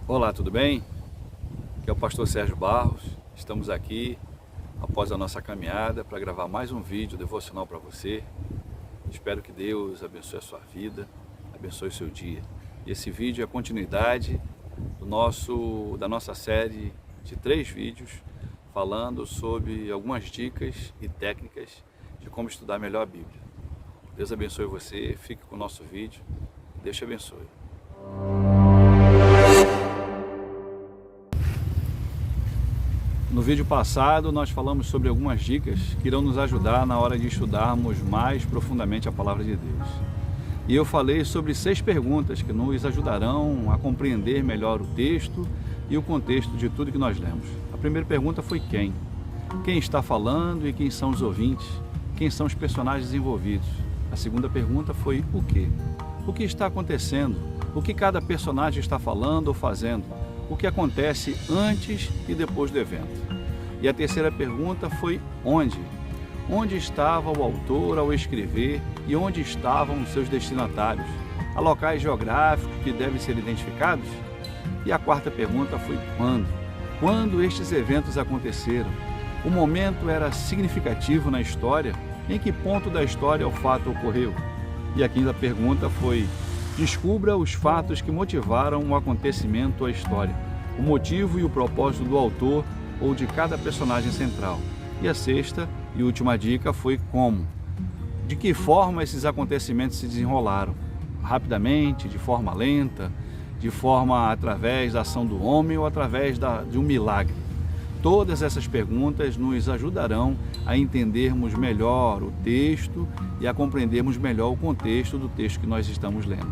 Olá, tudo bem? Aqui é o pastor Sérgio Barros. Estamos aqui após a nossa caminhada para gravar mais um vídeo devocional para você. Espero que Deus abençoe a sua vida, abençoe o seu dia. E esse vídeo é a continuidade da nossa série de 3 vídeos falando sobre algumas dicas e técnicas de como estudar melhor a Bíblia. Deus abençoe você, fique com o nosso vídeo. Deus te abençoe. No vídeo passado nós falamos sobre algumas dicas que irão nos ajudar na hora de estudarmos mais profundamente a Palavra de Deus. E eu falei sobre 6 perguntas que nos ajudarão a compreender melhor o texto e o contexto de tudo que nós lemos. A primeira pergunta foi quem? Quem está falando e quem são os ouvintes? Quem são os personagens envolvidos? A segunda pergunta foi o quê? O que está acontecendo? O que cada personagem está falando ou fazendo? O que acontece antes e depois do evento. E a terceira pergunta foi onde? Onde estava o autor ao escrever e onde estavam os seus destinatários? Há locais geográficos que devem ser identificados? E a quarta pergunta foi quando? Quando estes eventos aconteceram? O momento era significativo na história? Em que ponto da história o fato ocorreu? E a quinta pergunta foi: descubra os fatos que motivaram o acontecimento ou a história, o motivo e o propósito do autor ou de cada personagem central. E a sexta e última dica foi como. De que forma esses acontecimentos se desenrolaram? Rapidamente, de forma lenta, de forma através da ação do homem ou através de um milagre? Todas essas perguntas nos ajudarão a entendermos melhor o texto e a compreendermos melhor o contexto do texto que nós estamos lendo.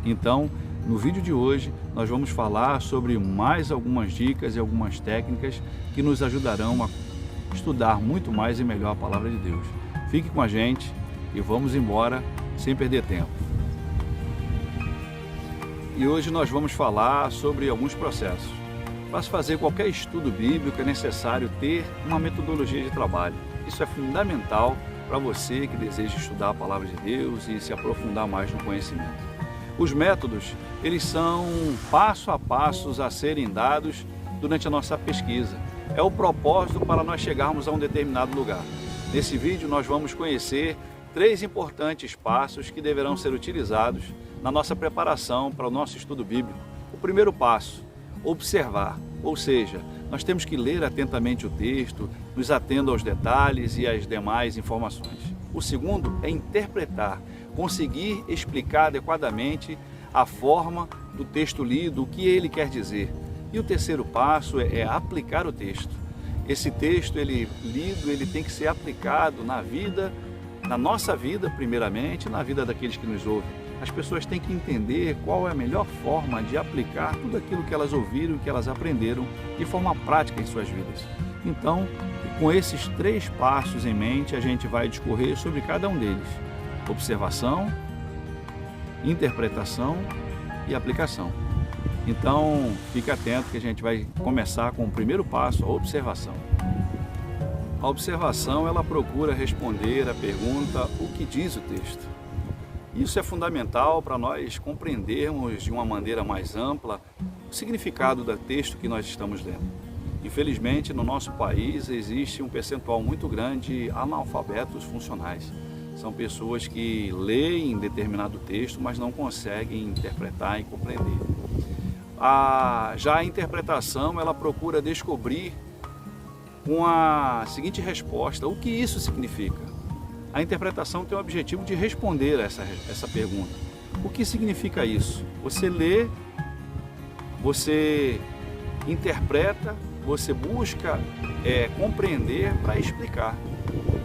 Então, no vídeo de hoje, nós vamos falar sobre mais algumas dicas e algumas técnicas que nos ajudarão a estudar muito mais e melhor a Palavra de Deus. Fique com a gente e vamos embora sem perder tempo. E hoje nós vamos falar sobre alguns processos. Para se fazer qualquer estudo bíblico é necessário ter uma metodologia de trabalho. Isso é fundamental para você que deseja estudar a Palavra de Deus e se aprofundar mais no conhecimento. Os métodos, eles são passo a passos a serem dados durante a nossa pesquisa. É o propósito para nós chegarmos a um determinado lugar. Nesse vídeo nós vamos conhecer 3 importantes passos que deverão ser utilizados na nossa preparação para o nosso estudo bíblico. O primeiro passo: observar, ou seja, nós temos que ler atentamente o texto, nos atendo aos detalhes e às demais informações. O segundo é interpretar, conseguir explicar adequadamente a forma do texto lido, o que ele quer dizer. E o terceiro passo é aplicar o texto. Esse texto lido, ele tem que ser aplicado na vida, na nossa vida primeiramente, na vida daqueles que nos ouvem. As pessoas têm que entender qual é a melhor forma de aplicar tudo aquilo que elas ouviram, que elas aprenderam de forma prática em suas vidas. Então, com esses 3 passos em mente, a gente vai discorrer sobre cada um deles: observação, interpretação e aplicação. Então, fique atento que a gente vai começar com o primeiro passo, a observação. A observação, ela procura responder a pergunta: o que diz o texto? Isso é fundamental para nós compreendermos de uma maneira mais ampla o significado do texto que nós estamos lendo. Infelizmente, no nosso país existe um percentual muito grande de analfabetos funcionais. São pessoas que leem determinado texto, mas não conseguem interpretar e compreender. Já a interpretação, ela procura descobrir com a seguinte resposta: o que isso significa? A interpretação tem o objetivo de responder essa pergunta. O que significa isso? Você lê, você interpreta, você busca compreender para explicar.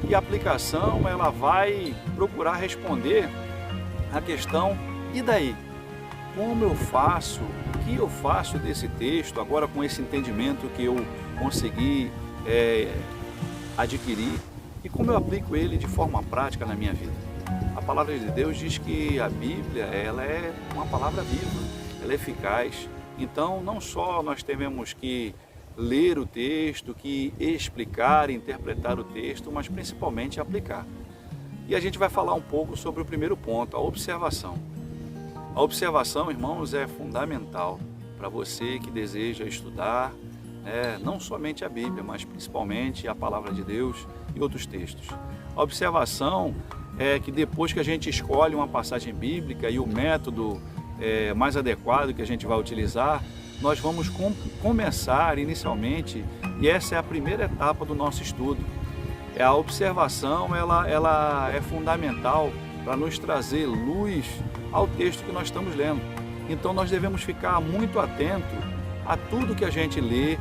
E a aplicação, ela vai procurar responder a questão: e daí? Como eu faço? O que eu faço desse texto agora com esse entendimento que eu consegui adquirir? E como eu aplico ele de forma prática na minha vida? A palavra de Deus diz que a Bíblia, ela é uma palavra viva, ela é eficaz. Então, não só nós temos que ler o texto, que explicar, interpretar o texto, mas principalmente aplicar. E a gente vai falar um pouco sobre o primeiro ponto, a observação. A observação, irmãos, é fundamental para você que deseja estudar, não somente a Bíblia, mas principalmente a Palavra de Deus e outros textos. A observação é que depois que a gente escolhe uma passagem bíblica e o método mais adequado que a gente vai utilizar, nós vamos começar inicialmente, e essa é a primeira etapa do nosso estudo. A observação ela é fundamental para nos trazer luz ao texto que nós estamos lendo. Então nós devemos ficar muito atento a tudo que a gente lê,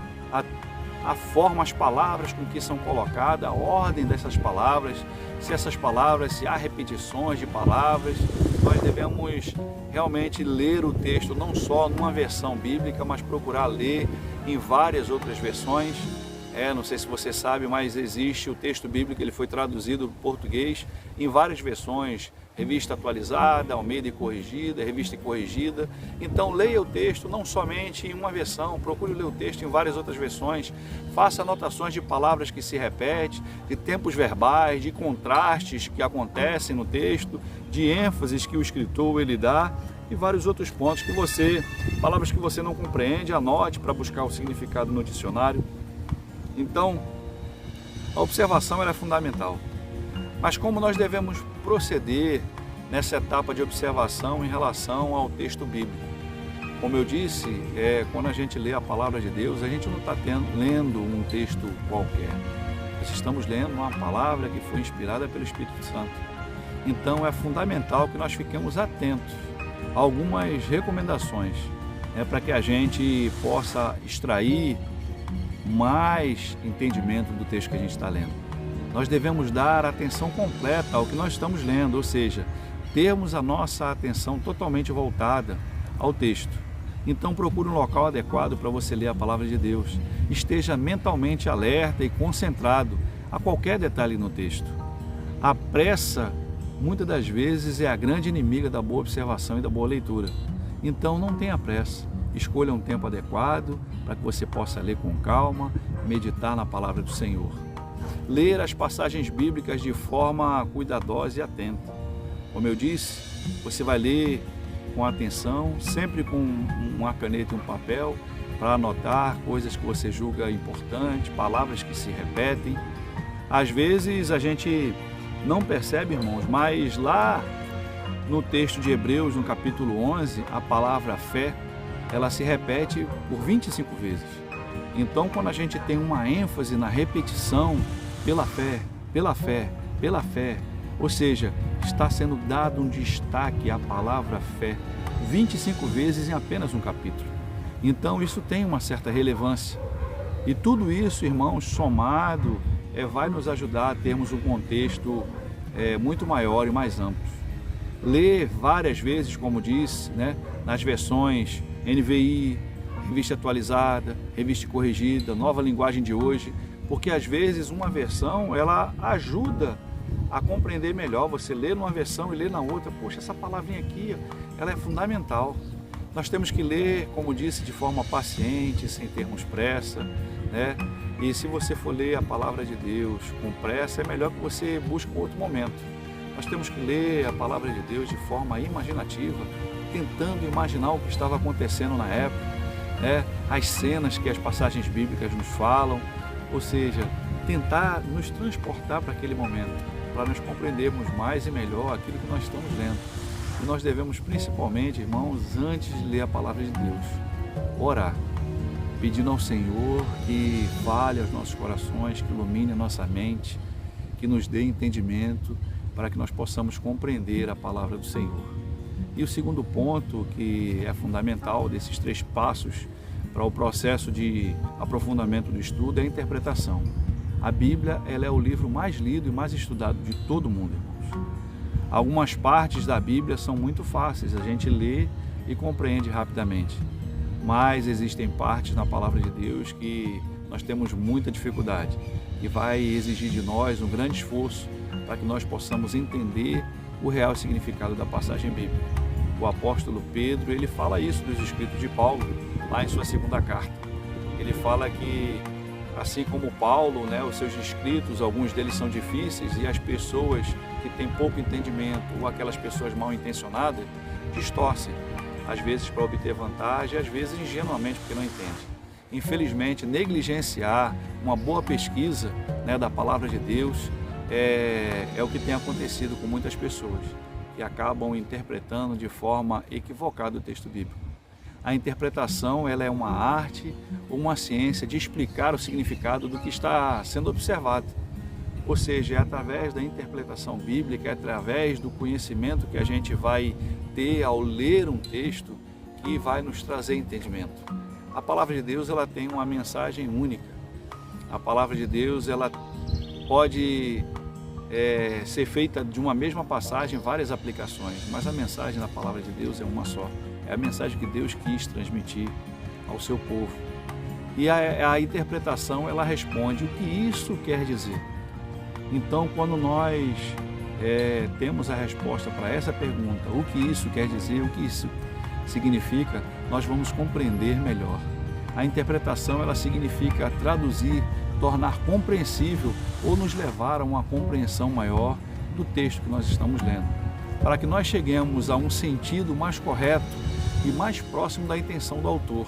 a forma, as palavras com que são colocadas, a ordem dessas palavras, se há repetições de palavras. Nós devemos realmente ler o texto não só numa versão bíblica, mas procurar ler em várias outras versões. Não sei se você sabe, mas existe o texto bíblico, ele foi traduzido para o português em várias versões, revista atualizada, Almeida e corrigida, revista e corrigida. Então leia o texto não somente em uma versão, procure ler o texto em várias outras versões, faça anotações de palavras que se repetem, de tempos verbais, de contrastes que acontecem no texto, de ênfases que o escritor ele dá e vários outros pontos palavras que você não compreende, anote para buscar o significado no dicionário. Então, a observação é fundamental. Mas como nós devemos proceder nessa etapa de observação em relação ao texto bíblico? Como eu disse, quando a gente lê a palavra de Deus, a gente não está lendo um texto qualquer. Nós estamos lendo uma palavra que foi inspirada pelo Espírito Santo. Então é fundamental que nós fiquemos atentos a algumas recomendações, para que a gente possa extrair mais entendimento do texto que a gente está lendo. Nós devemos dar atenção completa ao que nós estamos lendo, ou seja, termos a nossa atenção totalmente voltada ao texto. Então procure um local adequado para você ler a palavra de Deus. Esteja mentalmente alerta e concentrado a qualquer detalhe no texto. A pressa, muitas das vezes, é a grande inimiga da boa observação e da boa leitura. Então não tenha pressa. Escolha um tempo adequado para que você possa ler com calma, meditar na palavra do Senhor. Ler as passagens bíblicas de forma cuidadosa e atenta. Como eu disse, você vai ler com atenção, sempre com uma caneta e um papel, para anotar coisas que você julga importantes, palavras que se repetem. Às vezes a gente não percebe, irmãos, mas lá no texto de Hebreus, no capítulo 11, a palavra fé, ela se repete por 25 vezes. Então, quando a gente tem uma ênfase na repetição, pela fé, pela fé, pela fé, ou seja, está sendo dado um destaque à palavra fé 25 vezes em apenas um capítulo. Então isso tem uma certa relevância. E tudo isso, irmãos, somado, vai nos ajudar a termos um contexto muito maior e mais amplo. Ler várias vezes, como disse, nas versões NVI, revista atualizada, revista corrigida, nova linguagem de hoje, porque às vezes uma versão ela ajuda a compreender melhor. Você lê numa versão e lê na outra, poxa, essa palavrinha aqui, ela é fundamental. Nós temos que ler, como disse, de forma paciente, sem termos pressa, E se você for ler a palavra de Deus com pressa, é melhor que você busque um outro momento. Nós temos que ler a palavra de Deus de forma imaginativa, tentando imaginar o que estava acontecendo na época, as cenas que as passagens bíblicas nos falam, ou seja, tentar nos transportar para aquele momento, para nós compreendermos mais e melhor aquilo que nós estamos lendo. E nós devemos principalmente, irmãos, antes de ler a palavra de Deus, orar, pedindo ao Senhor que fale aos nossos corações, que ilumine a nossa mente, que nos dê entendimento para que nós possamos compreender a palavra do Senhor. E o segundo ponto que é fundamental desses 3 passos para o processo de aprofundamento do estudo é a interpretação. A Bíblia ela é o livro mais lido e mais estudado de todo o mundo, irmãos. Algumas partes da Bíblia são muito fáceis, a gente lê e compreende rapidamente. Mas existem partes na palavra de Deus que nós temos muita dificuldade e vai exigir de nós um grande esforço para que nós possamos entender o real significado da passagem bíblica. O apóstolo Pedro, ele fala isso dos escritos de Paulo, lá em sua 2ª carta. Ele fala que, assim como Paulo, os seus escritos, alguns deles são difíceis e as pessoas que têm pouco entendimento ou aquelas pessoas mal intencionadas distorcem. às vezes para obter vantagem, às vezes ingenuamente porque não entende. Infelizmente, negligenciar uma boa pesquisa, né, da palavra de Deus é o que tem acontecido com muitas pessoas, que acabam interpretando de forma equivocada o texto bíblico. A interpretação, ela é uma arte ou uma ciência de explicar o significado do que está sendo observado. Ou seja, é através da interpretação bíblica, é através do conhecimento que a gente vai ter ao ler um texto que vai nos trazer entendimento. A palavra de Deus, ela tem uma mensagem única. A palavra de Deus, ela pode ser feita de uma mesma passagem, várias aplicações, mas a mensagem da palavra de Deus é uma só. É a mensagem que Deus quis transmitir ao seu povo. E a interpretação, ela responde o que isso quer dizer. Então, quando nós temos a resposta para essa pergunta, o que isso quer dizer, o que isso significa, nós vamos compreender melhor. A interpretação, ela significa traduzir, tornar compreensível ou nos levar a uma compreensão maior do texto que nós estamos lendo, para que nós cheguemos a um sentido mais correto e mais próximo da intenção do autor.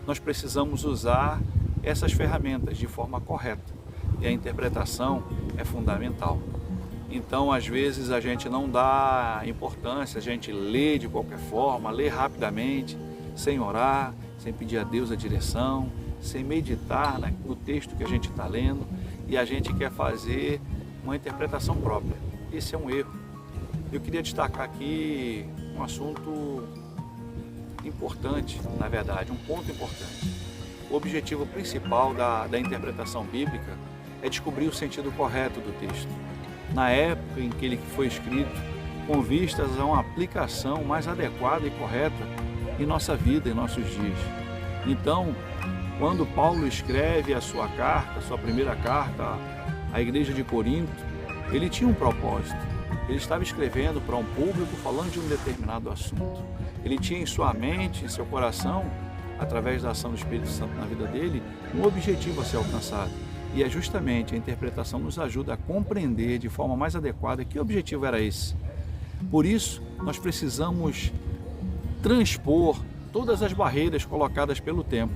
Nós precisamos usar essas ferramentas de forma correta, e a interpretação é fundamental. Então, às vezes, a gente não dá importância, a gente lê de qualquer forma, lê rapidamente, sem orar, sem pedir a Deus a direção, sem meditar no texto que a gente está lendo, e a gente quer fazer uma interpretação própria. Esse é um erro. Eu queria destacar aqui um assunto importante, na verdade, um ponto importante. O objetivo principal da interpretação bíblica é descobrir o sentido correto do texto, na época em que ele foi escrito, com vistas a uma aplicação mais adequada e correta em nossa vida, em nossos dias. Então, quando Paulo escreve a sua carta, sua primeira carta à igreja de Corinto, ele tinha um propósito. Ele estava escrevendo para um público falando de um determinado assunto. Ele tinha em sua mente, em seu coração, através da ação do Espírito Santo na vida dele, um objetivo a ser alcançado. E é justamente a interpretação nos ajuda a compreender de forma mais adequada que objetivo era esse. Por isso, nós precisamos transpor todas as barreiras colocadas pelo tempo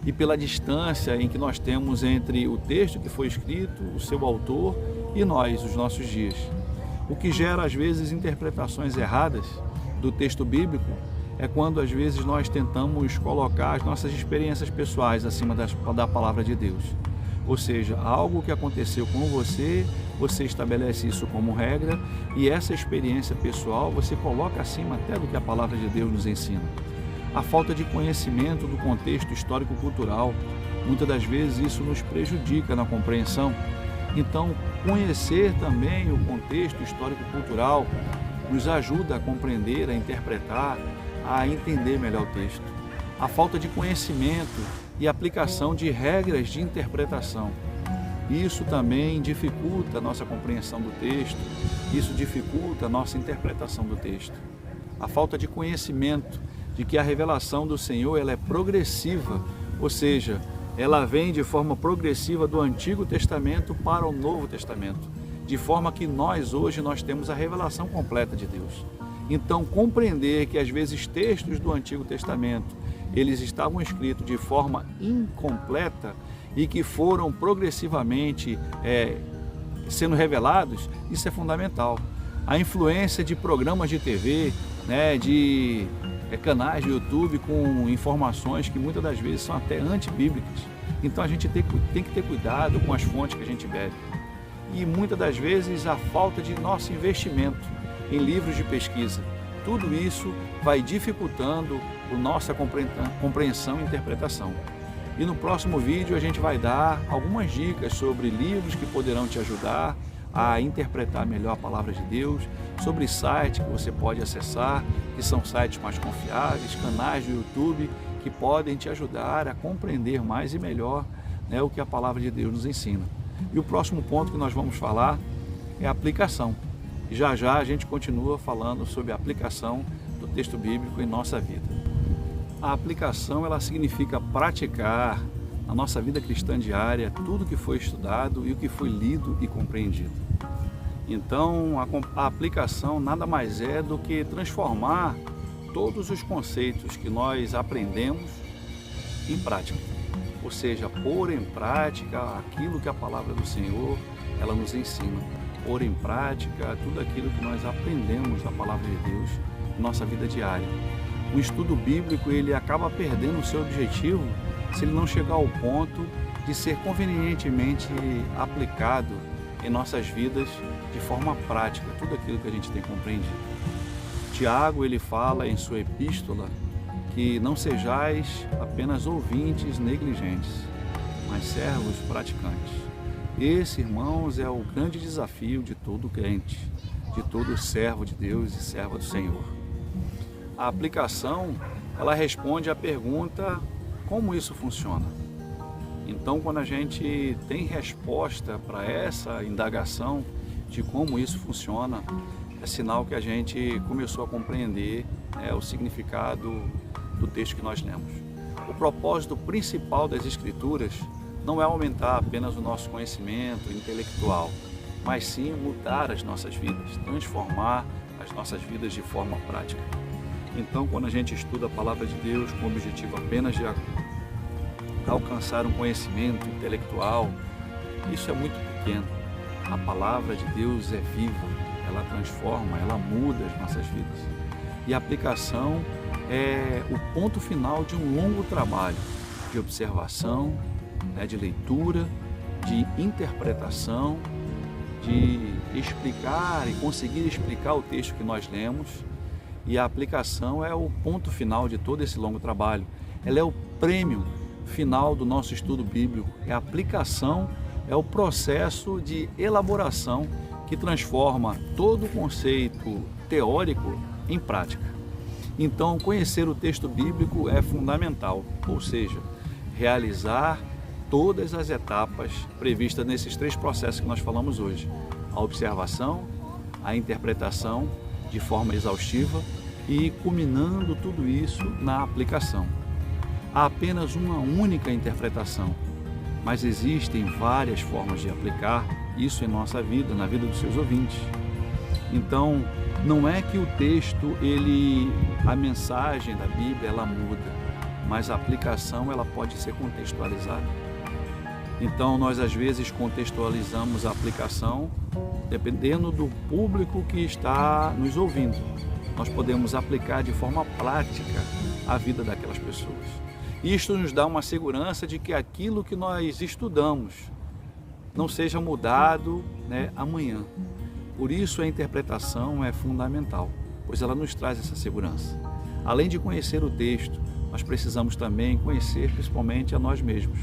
e pela distância em que nós temos entre o texto que foi escrito, o seu autor e nós, os nossos dias. O que gera, às vezes, interpretações erradas do texto bíblico é quando, às vezes, nós tentamos colocar as nossas experiências pessoais acima da palavra de Deus. Ou seja, algo que aconteceu com você, você estabelece isso como regra e essa experiência pessoal você coloca acima até do que a palavra de Deus nos ensina. A falta de conhecimento do contexto histórico-cultural, muitas das vezes isso nos prejudica na compreensão. Então, conhecer também o contexto histórico-cultural nos ajuda a compreender, a interpretar, a entender melhor o texto. A falta de conhecimento e aplicação de regras de interpretação. Isso também dificulta a nossa compreensão do texto, isso dificulta a nossa interpretação do texto. A falta de conhecimento de que a revelação do Senhor ela é progressiva, ou seja, ela vem de forma progressiva do Antigo Testamento para o Novo Testamento, de forma que hoje nós temos a revelação completa de Deus. Então, compreender que às vezes textos do Antigo Testamento eles estavam escritos de forma incompleta e que foram progressivamente sendo revelados, isso é fundamental. A influência de programas de TV, de canais de YouTube com informações que muitas das vezes são até antibíblicas. Então a gente tem que ter cuidado com as fontes que a gente bebe. E muitas das vezes a falta de nosso investimento em livros de pesquisa. Tudo isso vai dificultando a nossa compreensão e interpretação. E no próximo vídeo a gente vai dar algumas dicas sobre livros que poderão te ajudar a interpretar melhor a palavra de Deus, sobre sites que você pode acessar, que são sites mais confiáveis, canais do YouTube que podem te ajudar a compreender mais e melhor o que a palavra de Deus nos ensina. E o próximo ponto que nós vamos falar é a aplicação. E já já a gente continua falando sobre a aplicação do texto bíblico em nossa vida. A aplicação ela significa praticar na nossa vida cristã diária tudo que foi estudado e o que foi lido e compreendido. Então a aplicação nada mais é do que transformar todos os conceitos que nós aprendemos em prática, ou seja, pôr em prática aquilo que a palavra do Senhor ela nos ensina, pôr em prática tudo aquilo que nós aprendemos da palavra de Deus em nossa vida diária. O estudo bíblico ele acaba perdendo o seu objetivo se ele não chegar ao ponto de ser convenientemente aplicado em nossas vidas de forma prática, tudo aquilo que a gente tem compreendido. Tiago ele fala em sua epístola que não sejais apenas ouvintes negligentes, mas servos praticantes. Esse, irmãos, é o grande desafio de todo crente, de todo servo de Deus e serva do Senhor. A aplicação, ela responde à pergunta: como isso funciona? Então, quando a gente tem resposta para essa indagação de como isso funciona, é sinal que a gente começou a compreender o significado do texto que nós lemos. O propósito principal das Escrituras não é aumentar apenas o nosso conhecimento intelectual, mas sim mudar as nossas vidas, transformar as nossas vidas de forma prática. Então, quando a gente estuda a palavra de Deus com o objetivo apenas de alcançar um conhecimento intelectual, isso é muito pequeno. A palavra de Deus é viva, ela transforma, ela muda as nossas vidas. E a aplicação é o ponto final de um longo trabalho de observação, de leitura, de interpretação, de explicar e conseguir explicar o texto que nós lemos. E a aplicação é o ponto final de todo esse longo trabalho. Ela é o prêmio final do nosso estudo bíblico. É a aplicação, é o processo de elaboração que transforma todo o conceito teórico em prática. Então, conhecer o texto bíblico é fundamental, ou seja, realizar todas as etapas previstas nesses 3 processos que nós falamos hoje: a observação, a interpretação de forma exaustiva e culminando tudo isso na aplicação. Há apenas uma única interpretação, mas existem várias formas de aplicar isso em nossa vida, na vida dos seus ouvintes. Então, não é que o texto, a mensagem da Bíblia, ela muda, mas a aplicação ela pode ser contextualizada. Então, nós às vezes contextualizamos a aplicação dependendo do público que está nos ouvindo. Nós podemos aplicar de forma prática a vida daquelas pessoas. Isto nos dá uma segurança de que aquilo que nós estudamos não seja mudado amanhã. Por isso a interpretação é fundamental, pois ela nos traz essa segurança. Além de conhecer o texto, nós precisamos também conhecer principalmente a nós mesmos.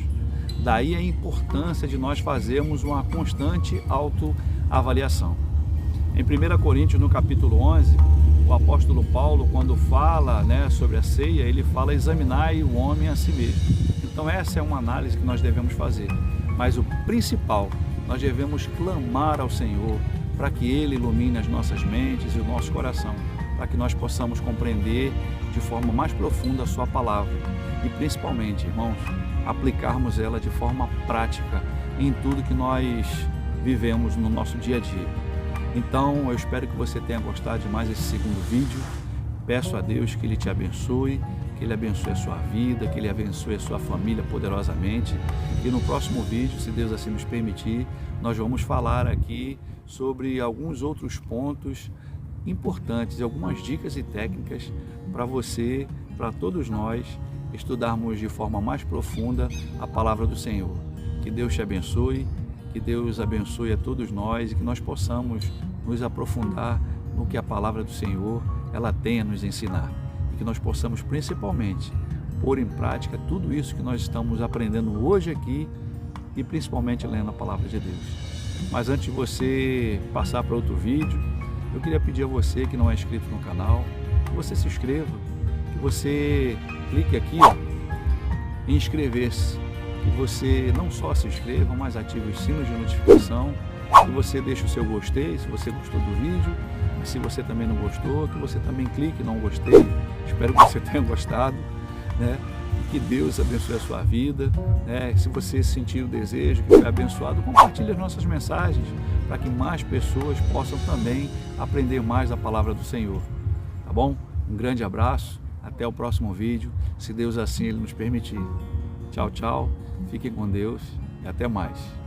Daí a importância de nós fazermos uma constante autoavaliação. Em 1 Coríntios, no capítulo 11, o apóstolo Paulo, quando fala sobre a ceia, ele fala: examinai o homem a si mesmo. Então essa é uma análise que nós devemos fazer. Mas o principal, nós devemos clamar ao Senhor para que Ele ilumine as nossas mentes e o nosso coração, para que nós possamos compreender de forma mais profunda a Sua palavra e principalmente, irmãos, aplicarmos ela de forma prática em tudo que nós vivemos no nosso dia a dia. Então, eu espero que você tenha gostado de mais esse segundo vídeo. Peço a Deus que Ele te abençoe, que Ele abençoe a sua vida, que Ele abençoe a sua família poderosamente. E no próximo vídeo, se Deus assim nos permitir, nós vamos falar aqui sobre alguns outros pontos importantes, algumas dicas e técnicas para você, para todos nós, estudarmos de forma mais profunda a palavra do Senhor. Que Deus te abençoe, que Deus abençoe a todos nós e que nós possamos nos aprofundar no que a palavra do Senhor ela tem a nos ensinar. E que nós possamos principalmente pôr em prática tudo isso que nós estamos aprendendo hoje aqui e principalmente lendo a palavra de Deus. Mas antes de você passar para outro vídeo, eu queria pedir a você que não é inscrito no canal, que você se inscreva, que você clique aqui em inscrever-se, que você não só se inscreva, mas ative os sinos de notificação, que você deixe o seu gostei, se você gostou do vídeo, e se você também não gostou, que você também clique em não gostei. Espero que você tenha gostado, que Deus abençoe a sua vida, Se você sentir o desejo que foi abençoado, compartilhe as nossas mensagens para que mais pessoas possam também aprender mais da palavra do Senhor, tá bom? Um grande abraço, até o próximo vídeo, se Deus assim Ele nos permitir. Tchau, tchau, fiquem com Deus e até mais.